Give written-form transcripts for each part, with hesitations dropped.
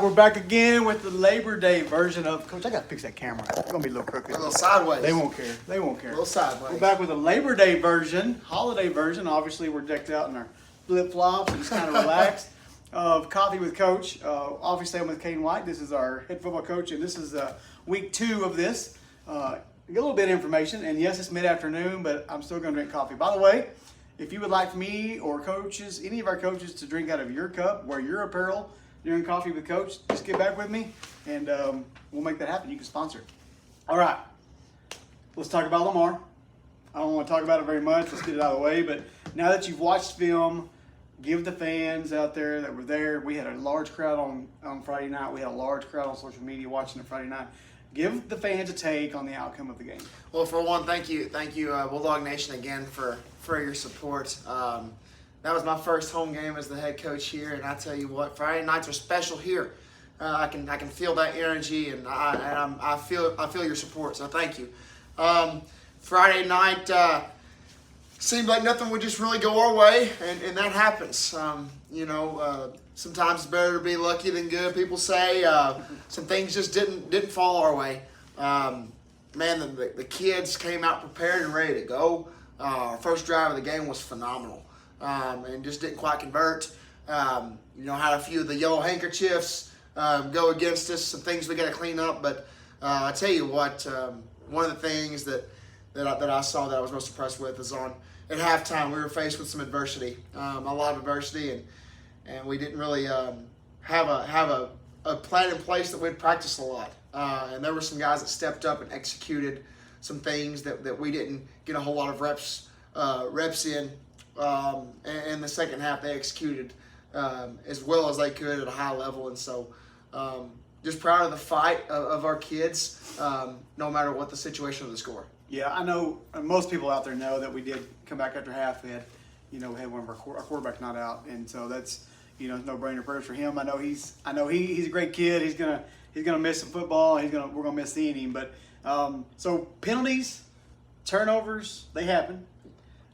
right, we're back again with the Labor Day version of Coach. I gotta fix that camera. It's gonna be a little crooked. A little sideways. They won't care. They won't care. A little sideways. We're back with a Labor Day version, holiday version. Obviously, we're decked out in our flip flops and just kind of relaxed. Of Coffee with Coach. Obviously, I'm with Kane White. This is our head football coach, and this is week 2 of this. Get a little bit of information, and yes, it's mid-afternoon, but I'm still going to drink coffee. By the way, if you would like me or coaches, any of our coaches, to drink out of your cup, wear your apparel during Coffee with Coach, just get back with me, and we'll make that happen. You can sponsor it. All right, let's talk about Lamar. I don't want to talk about it very much. Let's get it out of the way. But now that you've watched film, give the fans out there that were there. We had a large crowd on Friday night. We had a large crowd on social media watching it Friday night. Give the fans a take on the outcome of the game. Well, for one, thank you, Bulldog Nation again for your support. That was my first home game as the head coach here, and I tell you what, Friday nights are special here. I can feel that energy, and I feel your support. So thank you. Friday night seemed like nothing would just really go our way, and that happens. Sometimes it's better to be lucky than good. People say some things just didn't fall our way. The kids came out prepared and ready to go. Our first drive of the game was phenomenal, and just didn't quite convert. Had a few of the yellow handkerchiefs go against us. Some things we got to clean up. But I tell you what, one of the things that I saw that I was most impressed with is at halftime we were faced with some adversity, a lot of adversity, and we didn't really have a plan in place that we'd practiced a lot. And there were some guys that stepped up and executed some things that we didn't get a whole lot of reps in. And in the second half, they executed as well as they could at a high level. And so just proud of the fight of our kids, no matter what the situation of the score. Yeah, I know most people out there know that we did come back after half. We had one of our quarterback not out, and so that's no-brainer prayers for him. I know he's a great kid. He's gonna miss some football. We're gonna miss seeing him. But so penalties, turnovers, they happen.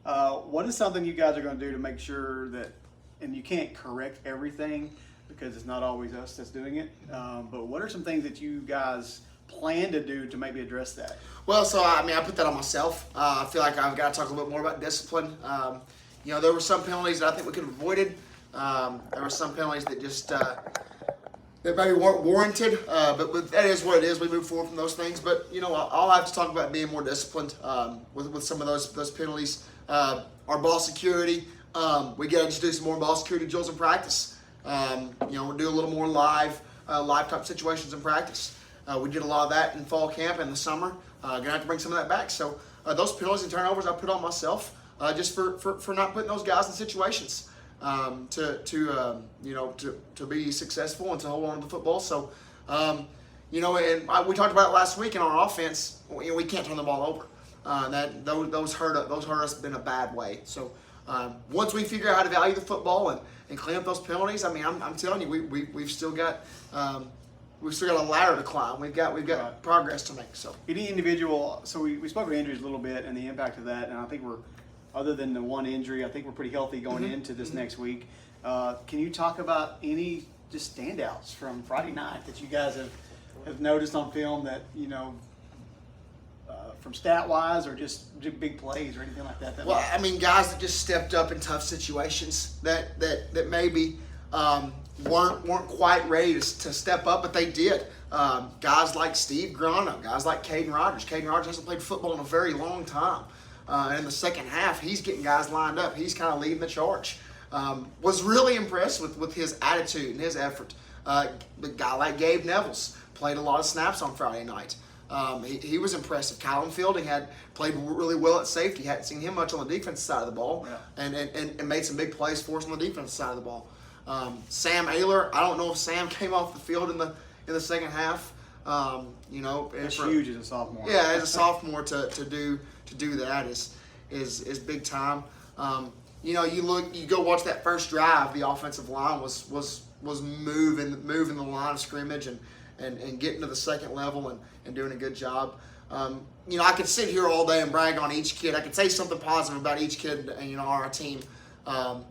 What is something you guys are gonna do to make sure that, and you can't correct everything because it's not always us that's doing it. But what are some things that you guys plan to do to maybe address that? Well, so I put that on myself. I feel like I've got to talk a little bit more about discipline. There were some penalties that I think we could have avoided. There were some penalties that just that maybe weren't warranted. But that is what it is. We move forward from those things. But I'll have to talk about being more disciplined with some of those penalties. Our ball security. We got to just do some more ball security drills in practice. We'll do a little more live type situations in practice. We did a lot of that in fall camp and the summer. Gonna have to bring some of that back. So those penalties and turnovers I put on myself just for not putting those guys in situations to be successful and to hold on to the football. So and we talked about it last week in our offense. We can't turn the ball over. Those hurt us in a bad way. So once we figure out how to value the football and clean up those penalties, I'm telling you, we've still got. We've still got a ladder to climb. We've got right. Progress to make. So any individual. So we spoke about injuries a little bit and the impact of that, and I think other than the one injury, I think we're pretty healthy going into this next week. Can you talk about any just standouts from Friday night that you guys have noticed on film that from stat wise or just big plays or anything like that? Guys that just stepped up in tough situations that maybe. Weren't quite ready to step up, but they did. Guys like Steve Grana, guys like Caden Rogers. Caden Rogers hasn't played football in a very long time. And in the second half, he's getting guys lined up. He's kind of leading the charge. Was really impressed with his attitude and his effort. The guy like Gabe Nevels played a lot of snaps on Friday night. He was impressive. Callum Fielding had played really well at safety. Hadn't seen him much on the defensive side of the ball, and made some big plays for us on the defensive side of the ball. Sam Ayler, I don't know if Sam came off the field in the second half. It's huge as a sophomore. Yeah, as a sophomore to do that is big time. You go watch that first drive. The offensive line was moving the line of scrimmage and getting to the second level and doing a good job. I could sit here all day and brag on each kid. I could say something positive about each kid, on our team. And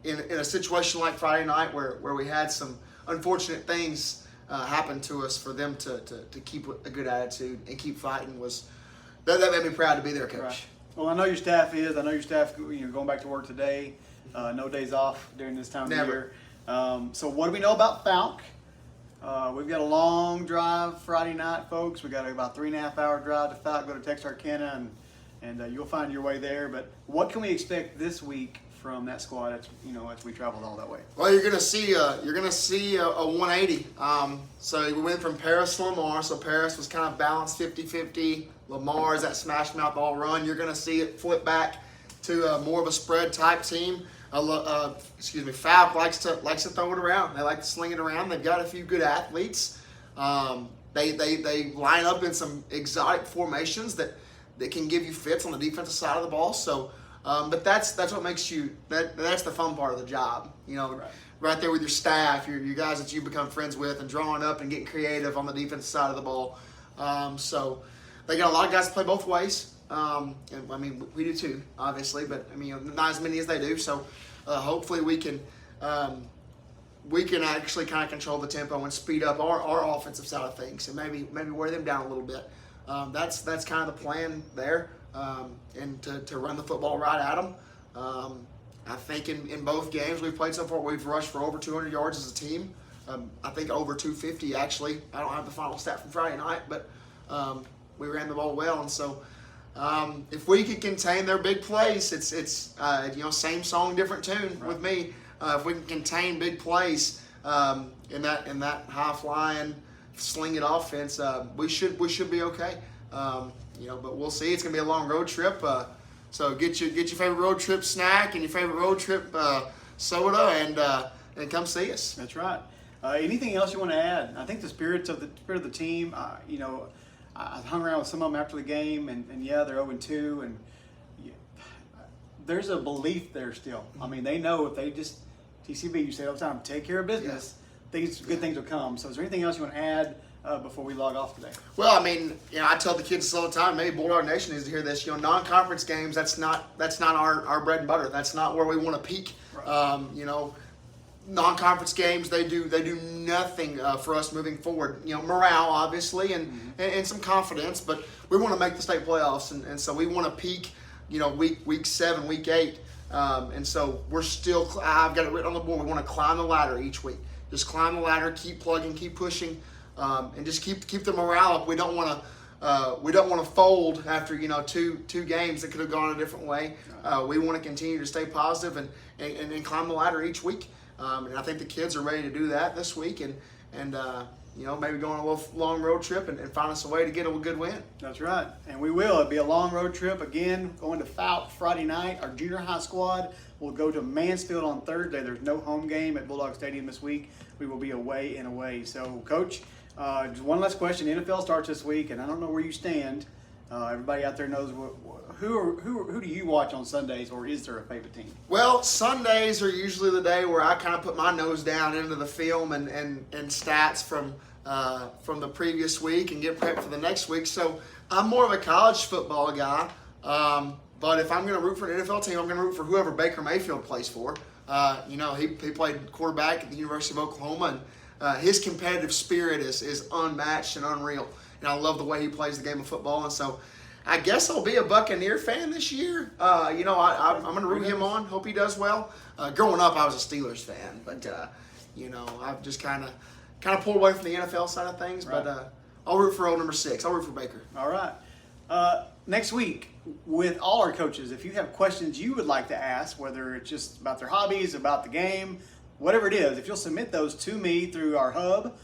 in a situation like Friday night where we had some unfortunate things happen to us, for them to keep a good attitude and keep fighting that made me proud to be their coach. Right. Well, I know your staff is. I know your staff, going back to work today. No days off during this time of Never. year. So what do we know about Falk? We've got a long drive Friday night, folks. We got about 3.5 hour drive to Falk. Go to Texarkana, and you'll find your way there. But what can we expect this week from that squad as we traveled all that way? Well, you're gonna see a 180. So we went from Paris to Lamar. So Paris was kind of balanced 50-50. Lamar is that smash mouth all run. You're gonna see it flip back to more of a spread type team. Falk likes to throw it around. They like to sling it around. They've got a few good athletes. They line up in some exotic formations that can give you fits on the defensive side of the ball. So, but that's what makes that's the fun part of the job. Right there with your staff, your guys that you become friends with, and drawing up and getting creative on the defensive side of the ball. So they got a lot of guys to play both ways. And I mean, we do too, obviously, but I mean, not as many as they do. So hopefully we can actually kind of control the tempo and speed up our offensive side of things, and maybe wear them down a little bit. That's kind of the plan there, and to run the football right at them. I think in both games we've played so far, we've rushed for over 200 yards as a team. I think over 250 actually. I don't have the final stat from Friday night, but we ran the ball well, and so. If we can contain their big plays, it's same song, different tune with me. If we can contain big plays in that high flying, sling it offense, we should be okay. But we'll see. It's gonna be a long road trip. So get your favorite road trip snack and your favorite road trip soda, and come see us. That's right. Anything else you want to add? I think the spirit of the team. I hung around with some of them after the game, and yeah, they're 0-2, and there's a belief there still. I mean, they know if they just, TCB, you say all the time, take care of business, good things will come. So is there anything else you want to add before we log off today? Well, I mean, I tell the kids all the time, maybe Bulldog Nation needs to hear this. Non-conference games, that's not our bread and butter. That's not where we want to peak. Right. Non-conference games, they do nothing for us moving forward. Morale obviously, and some confidence, but we want to make the state playoffs, and so we want to peak. Week 7, week 8, and so we're still. I've got it written on the board. We want to climb the ladder each week. Just climb the ladder, keep plugging, keep pushing, and just keep the morale up. We don't want to fold after two games that could have gone a different way. We want to continue to stay positive and climb the ladder each week. And I think the kids are ready to do that this week, and maybe go on a little long road trip and find us a way to get a good win. That's right, and we will. It'll be a long road trip again. Going to Falk Friday night. Our junior high squad will go to Mansfield on Thursday. There's no home game at Bulldog Stadium this week. We will be away and away. So, Coach, just one last question. The NFL starts this week, and I don't know where you stand. Everybody out there knows who do you watch on Sundays, or is there a favorite team? Well, Sundays are usually the day where I kind of put my nose down into the film and stats from the previous week and get prepped for the next week. So I'm more of a college football guy. But if I'm going to root for an NFL team, I'm going to root for whoever Baker Mayfield plays for. He played quarterback at the University of Oklahoma, and his competitive spirit is unmatched and unreal. And I love the way he plays the game of football. And so I guess I'll be a Buccaneer fan this year. I'm going to root him on. Hope he does well. Growing up, I was a Steelers fan, but I've just kind of pulled away from the NFL side of things. Right. But I'll root for old number 6. I'll root for Baker. All right. Next week, with all our coaches, if you have questions you would like to ask, whether it's just about their hobbies, about the game, whatever it is, if you'll submit those to me through our hub,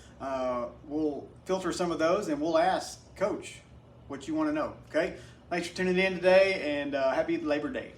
we'll filter some of those and we'll ask Coach what you want to know. Okay? Thanks for tuning in today, and happy Labor Day.